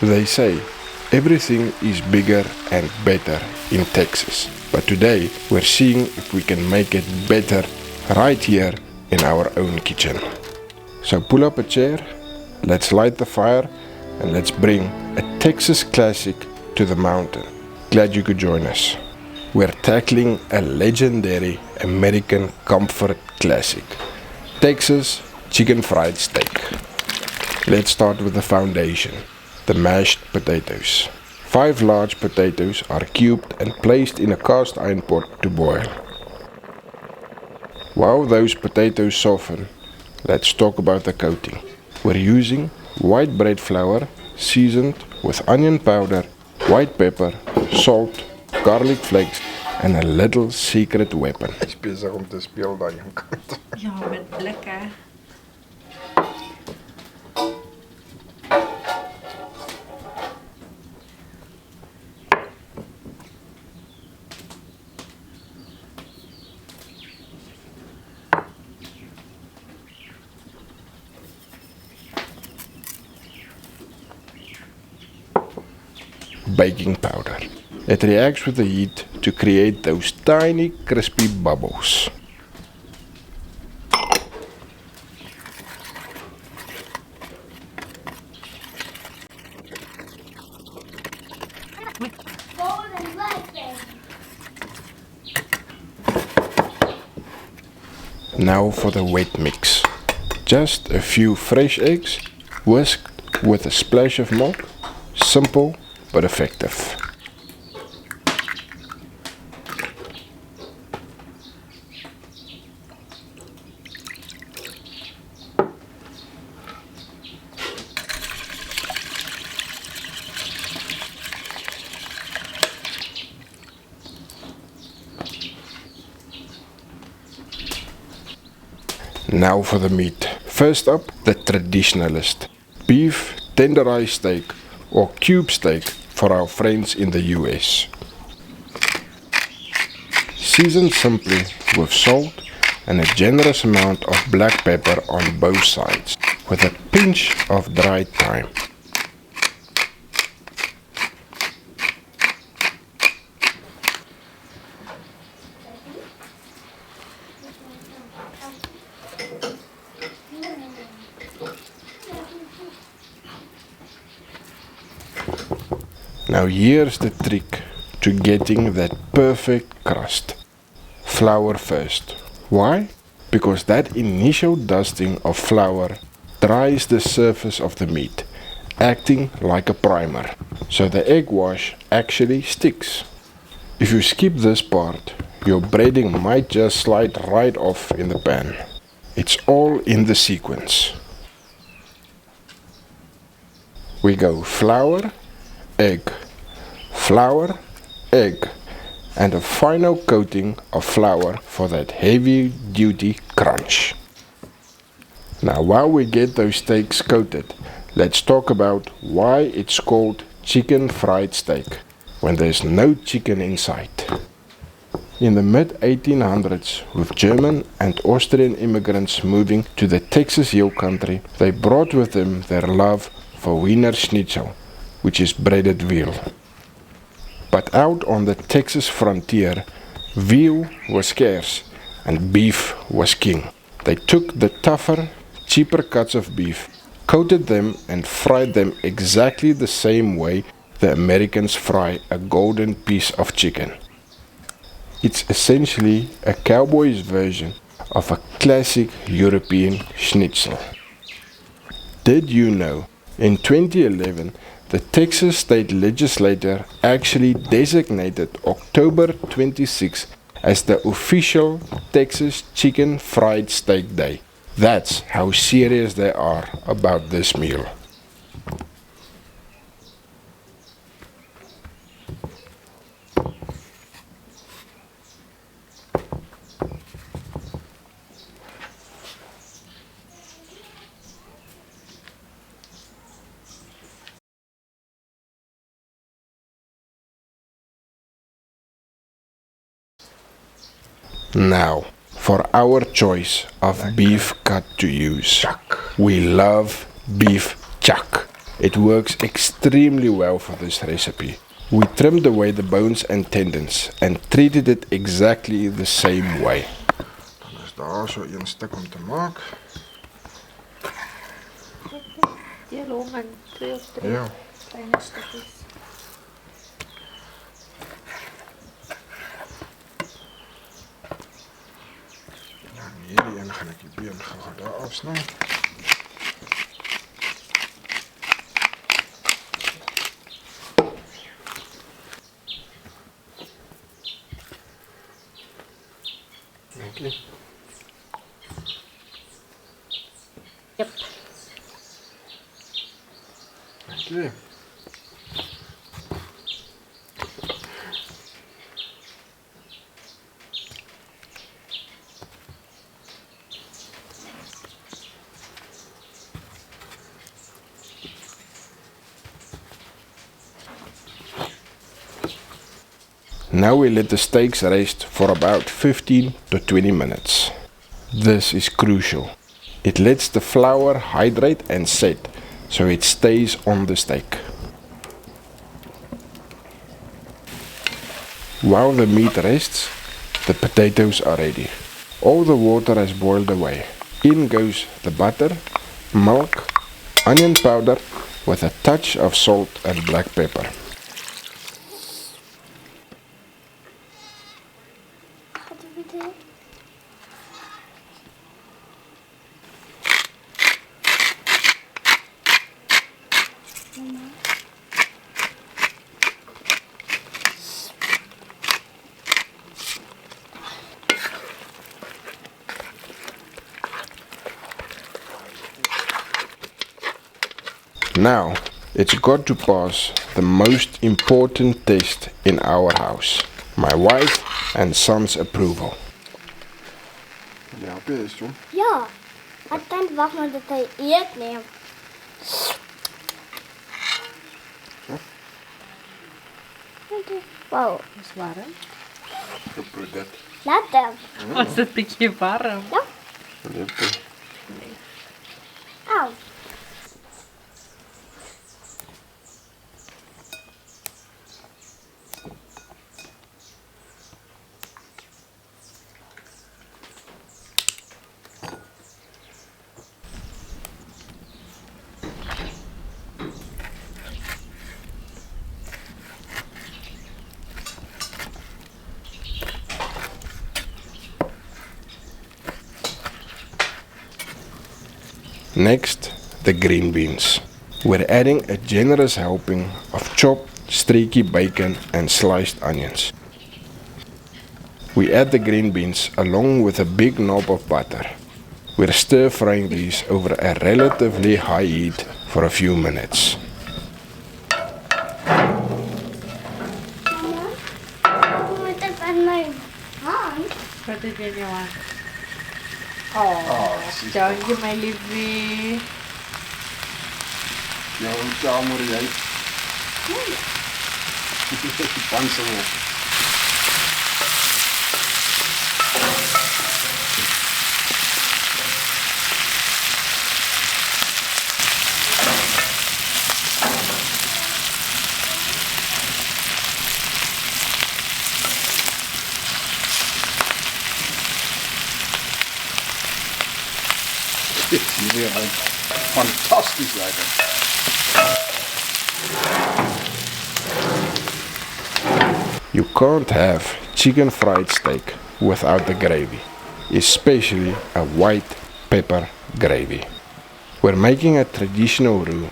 They say everything is bigger and better in Texas, but today we're seeing if we can make it better right here in our own kitchen. So pull up a chair, let's light the fire, and let's bring a Texas classic to the mountain. Glad you could join us. We're tackling a legendary American comfort classic, Texas chicken fried steak. Let's start with the foundation, the mashed potatoes. 5 large potatoes are cubed and placed in a cast iron pot to boil. While those potatoes soften, let's talk about the coating. We're using white bread flour seasoned with onion powder, white pepper, salt, garlic flakes and a little secret weapon. Is besig om te speel daai kant. Ja, met blikke. Baking powder. It reacts with the heat to create those tiny crispy bubbles. Now for the wet mix. Just a few fresh eggs, whisked with a splash of milk. Simple but effective. Now for the meat. First up, the traditionalist. Beef tenderised steak or cube steak for our friends in the US. Season simply with salt and a generous amount of black pepper on both sides with a pinch of dried thyme. Now here's the trick to getting that perfect crust. Flour first. Why? Because that initial dusting of flour dries the surface of the meat, acting like a primer, so the egg wash actually sticks. If you skip this part, your breading might just slide right off in the pan. It's all in the sequence. We go flour, egg, flour, egg, and a final coating of flour for that heavy duty crunch. Now while we get those steaks coated, let's talk about why it's called chicken fried steak when there's no chicken inside. In the mid-1800s, with German and Austrian immigrants moving to the Texas Hill Country, they brought with them their love for Wiener Schnitzel, which is breaded veal. But out on the Texas frontier, veal was scarce and beef was king. They took the tougher, cheaper cuts of beef, coated them and fried them exactly the same way the Americans fry a golden piece of chicken. It's essentially a cowboy's version of a classic European schnitzel. Did you know, in 2011, the Texas state legislature actually designated October 26 as the official Texas Chicken Fried Steak Day. That's how serious they are about this meal. Now, for our choice of beef cut to use. We love beef chuck. It works extremely well for this recipe. We trimmed away the bones and tendons and treated it exactly the same way. Dan is daar so een stuk om te maak. Die long en 2 of 3 Ja. kleine stukjes. En hierdie een gaan ek die been gou daar afsny. Dankie. Yep. Dankie. Now we let the steaks rest for about 15 to 20 minutes. This is crucial. It lets the flour hydrate and set, so it stays on the steak. While the meat rests, the potatoes are ready. All the water has boiled away. In goes the butter, milk, onion powder with a touch of salt and black pepper. Now, it's got to pass the most important test in our house, my wife and son's approval. Ja, ek kan wag maar dat hy eet nie. Wow, Is warm. Probeer dit. lekker. Was dit bietjie warm? Ja. Au. Next, the green beans. We're adding a generous helping of chopped, streaky bacon and sliced onions. We add the green beans along with a big knob of butter. We're stir frying these over a relatively high heat for a few minutes. Mama, ek moet dit aan my hand. Wat het jy in jou hand? Oh, dankie my liefie. Jou kamer jy. Pansel. Dit is weer fantastisch lekker. You can't have chicken fried steak without the gravy, especially a white pepper gravy. We're making a traditional roux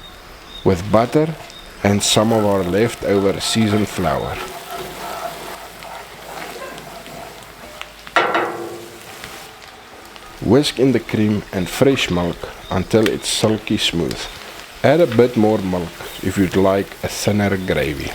with butter and some of our leftover seasoned flour. Whisk in the cream and fresh milk until it's silky smooth. Add a bit more milk if you'd like a thinner gravy.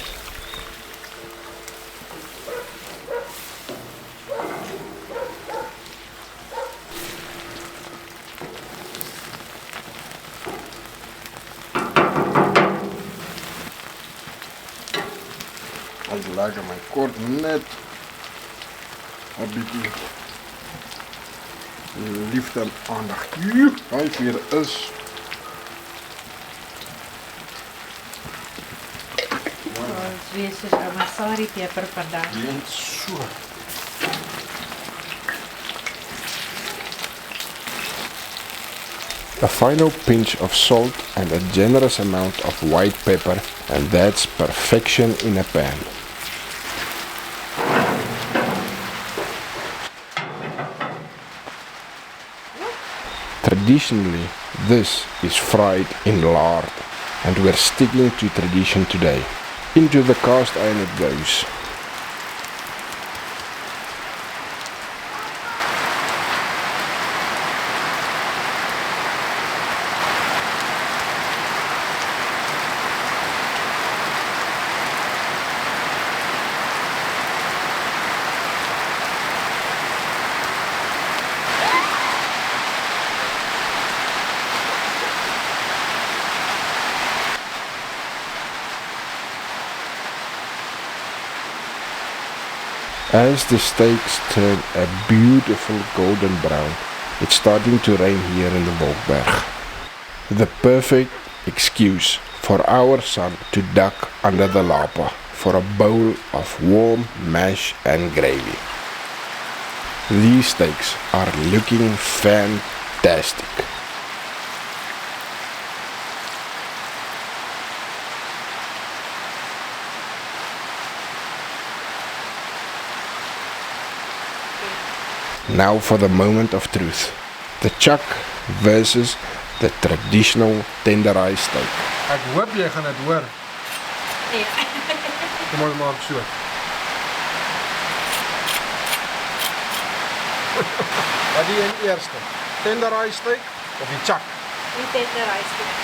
As lekker, my kort net 'n bietjie liefde en aandag. Hy weer is. wees soos ouma sari peper vandag. So. A final pinch of salt and a generous amount of white pepper, and that's perfection in a pan. Traditionally, this is fried in lard, and we're sticking to tradition today. Into the cast iron it goes. As the steaks turn a beautiful golden brown, it's starting to rain here in the Wolkberg. The perfect excuse for our son to duck under the lapa for a bowl of warm mash and gravy. These steaks are looking fantastic. Now for the moment of truth. The chuck versus the traditional tenderised steak. Ek hoop jy gaan dit hoor. Nee. Kom ons maak so. Wat die een eerste? Tenderised steak of die chuck? Die tenderised steak.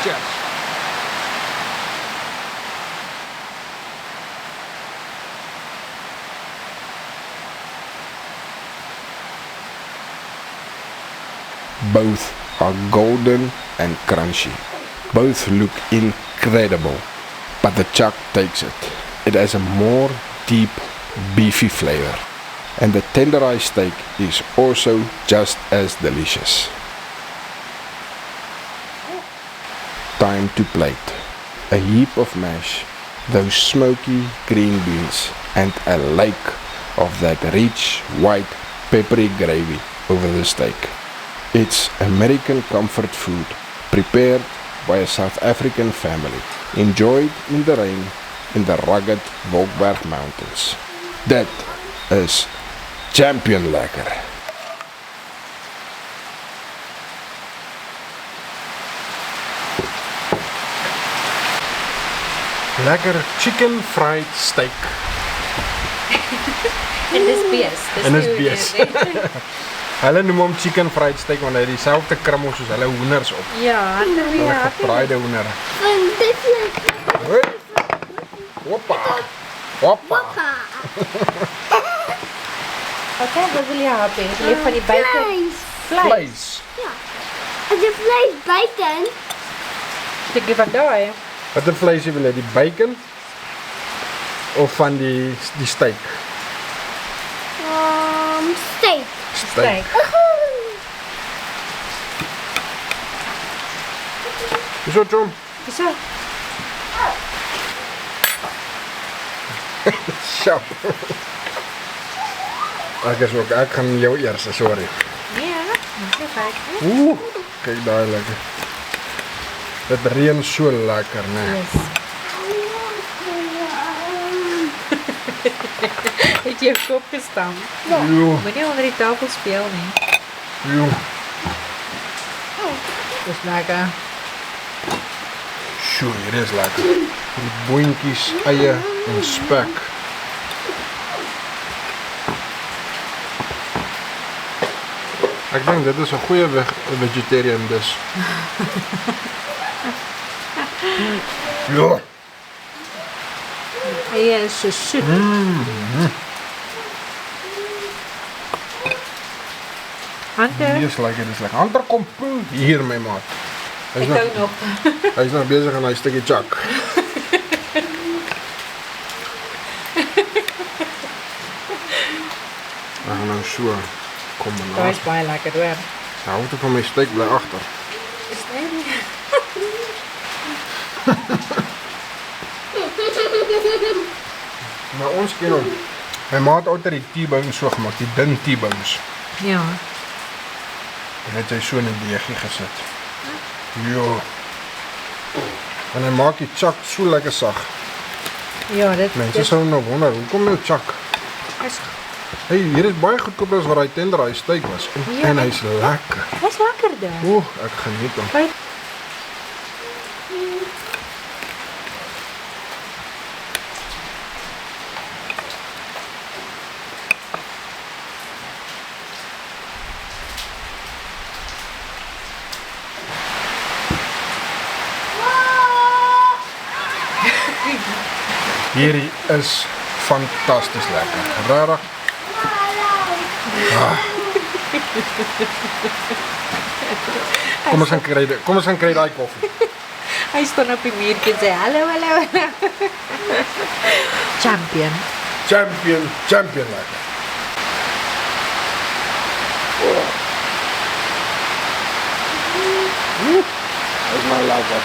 Cheers. Both are golden and crunchy. Both look incredible, but the chuck takes it. It has a more deep, beefy flavor. And the tenderised steak is also just as delicious. Time to plate. A heap of mash, those smoky green beans, and a lake of that rich, white, peppery gravy over the steak. It's American comfort food, prepared by a South African family, enjoyed in the rain in the rugged Wolkberg Mountains. That is champion lekker. Lekker chicken fried steak. En dis bees. En dis bees. Hulle noem hom chicken fried steak want hy het dieselfde krummels soos hulle hoenders op. Ja, en Hulle ja. gebraaide hoender. Van dit is Hoi. Hoppa. Hoppa. Okay, wat wil jy hebben? Wil jy van die buiten? Vleis. Ja. As die vlees buiten. Stukje van daai. Wat 'n vleis jy wil hê, die bacon of van die steak? Steak. Steak. Hoezo, Tom? Zo. Sjap. Ek gaan jou eers, sorry. Ja, dat is Oeh, kyk daai lekker. Dit reën so lekker, né? Yes. Het jy kop gestaan? Jo, Moet nie onder die tafel speel nie. jo. Dis lekker. Sjoe, hier is lekker. Die boontjies, eie en spek. Ek dink dit is 'n goeie vegetarian dis. Ja. Hy is so soet. Hunter, Dis lekker, dis lekker. Hunter kom proe hier my maat. ek hou nog. Hy's nog besig aan hy stukkie chuck. gaan nou so Daar kombinasie. is baie lekker hoor. Die houte van my steak bly agter. Is dit nie? Maar ons ken hom. My ma het altyd die T-bones so gemaak, die dun T-bones. Ja. En het hy so in 'n deegie gesit. Jo. En hy maak die chak so lekker sag. Ja, dit Mense sou nou wonder, hoekom nou chak? is Hey, hier is baie goedkoop as wat hy Tenderised Steak was. Ja. En hy's lekker. Dis lekker daar. Oeh, ek geniet hom. Kyk. Hierdie is fantasties lekker. Regtig. Kom ons gaan kry daai koffie. Hy staan op die muurtjie en sê hallo, hallo. Champion. Champion lekker. Dis maar lekker.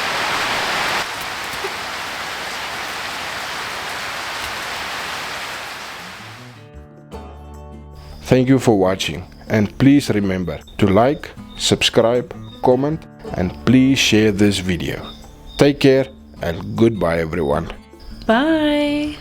Thank you for watching, and please remember to like, subscribe, comment, and please share this video. Take care and goodbye everyone. Bye.